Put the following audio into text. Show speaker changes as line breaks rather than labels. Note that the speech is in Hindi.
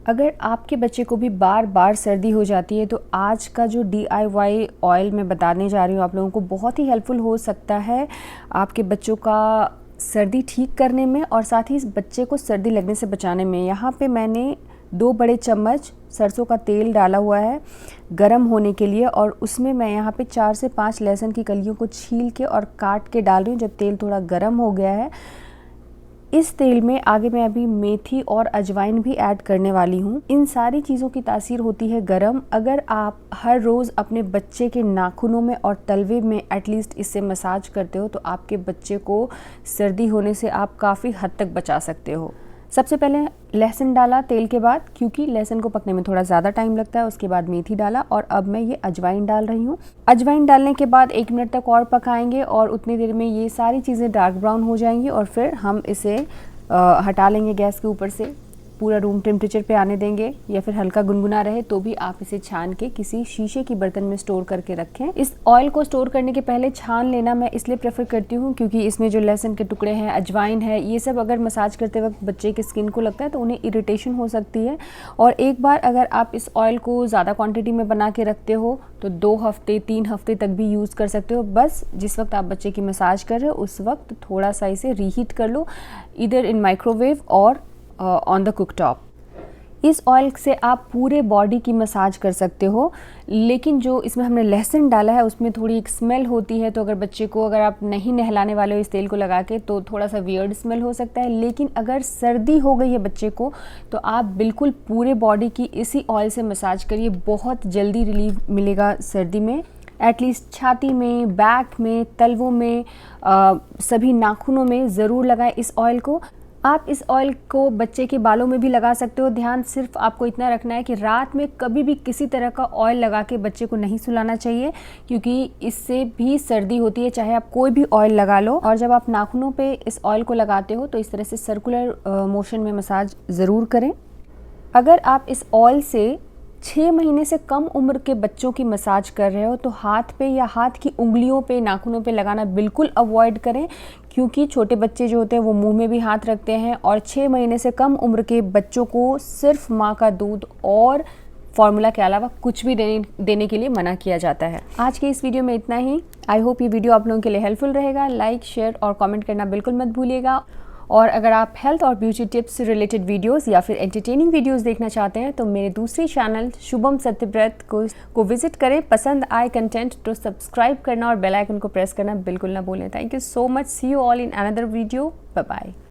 अगर आपके बच्चे को भी बार बार सर्दी हो जाती है तो आज का जो DIY ऑयल मैं बताने जा रही हूँ आप लोगों को बहुत ही हेल्पफुल हो सकता है आपके बच्चों का सर्दी ठीक करने में और साथ ही इस बच्चे को सर्दी लगने से बचाने में। यहाँ पे मैंने 2 बड़े चम्मच सरसों का तेल डाला हुआ है गरम होने के लिए और उसमें मैं यहाँ पे 4 से 5 लहसुन की कलियों को छील के और काट के डाल रही हूँ। जब तेल थोड़ा गरम हो गया है इस तेल में आगे मैं अभी मेथी और अजवाइन भी ऐड करने वाली हूँ। इन सारी चीज़ों की तासीर होती है गरम। अगर आप हर रोज़ अपने बच्चे के नाखूनों में और तलवे में एटलीस्ट इससे मसाज करते हो तो आपके बच्चे को सर्दी होने से आप काफ़ी हद तक बचा सकते हो। सबसे पहले लहसुन डाला तेल के बाद, क्योंकि लहसुन को पकने में थोड़ा ज़्यादा टाइम लगता है। उसके बाद मेथी डाला और अब मैं ये अजवाइन डाल रही हूँ। अजवाइन डालने के बाद 1 मिनट तक और पकाएंगे और उतनी देर में ये सारी चीज़ें डार्क ब्राउन हो जाएंगी और फिर हम इसे हटा लेंगे गैस के ऊपर से। पूरा रूम टेम्परेचर पे आने देंगे या फिर हल्का गुनगुना रहे तो भी आप इसे छान के किसी शीशे की बर्तन में स्टोर करके रखें। इस ऑयल को स्टोर करने के पहले छान लेना मैं इसलिए प्रेफर करती हूँ क्योंकि इसमें जो लहसुन के टुकड़े हैं, अजवाइन है, ये सब अगर मसाज करते वक्त बच्चे की स्किन को लगता है तो उन्हें इरिटेशन हो सकती है। और एक बार अगर आप इस ऑयल को ज़्यादा क्वान्टिटी में बना के रखते हो तो 2 हफ्ते 3 हफ्ते तक भी यूज़ कर सकते हो। बस जिस वक्त आप बच्चे की मसाज कर रहे हो उस वक्त थोड़ा सा इसे रीहीट कर लो, इधर इन माइक्रोवेव और ऑन द कुकटॉप। इस ऑयल से आप पूरे बॉडी की मसाज कर सकते हो, लेकिन जो इसमें हमने लहसुन डाला है उसमें थोड़ी एक स्मेल होती है। तो अगर बच्चे को अगर आप नहीं नहलाने वाले हो इस तेल को लगा के तो थोड़ा सा वियर्ड स्मेल हो सकता है। लेकिन अगर सर्दी हो गई है बच्चे को तो आप बिल्कुल पूरे बॉडी की इसी ऑयल से मसाज करिए, बहुत जल्दी रिलीफ मिलेगा सर्दी में। एटलीस्ट छाती में, बैक में, तलवों में, सभी नाखूनों में ज़रूर लगाएं इस ऑयल को। आप इस ऑयल को बच्चे के बालों में भी लगा सकते हो। ध्यान सिर्फ आपको इतना रखना है कि रात में कभी भी किसी तरह का ऑयल लगा के बच्चे को नहीं सुलाना चाहिए, क्योंकि इससे भी सर्दी होती है चाहे आप कोई भी ऑयल लगा लो। और जब आप नाखूनों पे इस ऑयल को लगाते हो तो इस तरह से सर्कुलर मोशन में मसाज ज़रूर करें। अगर आप इस ऑयल से 6 महीने से कम उम्र के बच्चों की मसाज कर रहे हो तो हाथ पे या हाथ की उंगलियों पे, नाखूनों पे लगाना बिल्कुल अवॉइड करें, क्योंकि छोटे बच्चे जो होते हैं वो मुंह में भी हाथ रखते हैं। और 6 महीने से कम उम्र के बच्चों को सिर्फ माँ का दूध और फार्मूला के अलावा कुछ भी देने के लिए मना किया जाता है। आज के इस वीडियो में इतना ही। आई होप ये वीडियो आप लोगों के लिए हेल्पफुल रहेगा। लाइक, शेयर और कमेंट करना बिल्कुल मत भूलिएगा। और अगर आप हेल्थ और ब्यूटी टिप्स से रिलेटेड वीडियोस या फिर एंटरटेनिंग वीडियोस देखना चाहते हैं तो मेरे दूसरे चैनल शुभम सत्यव्रत को विजिट करें। पसंद आए कंटेंट तो सब्सक्राइब करना और बेल आइकन को प्रेस करना बिल्कुल ना भूलें। Thank you so much. See you all in another video. Bye bye.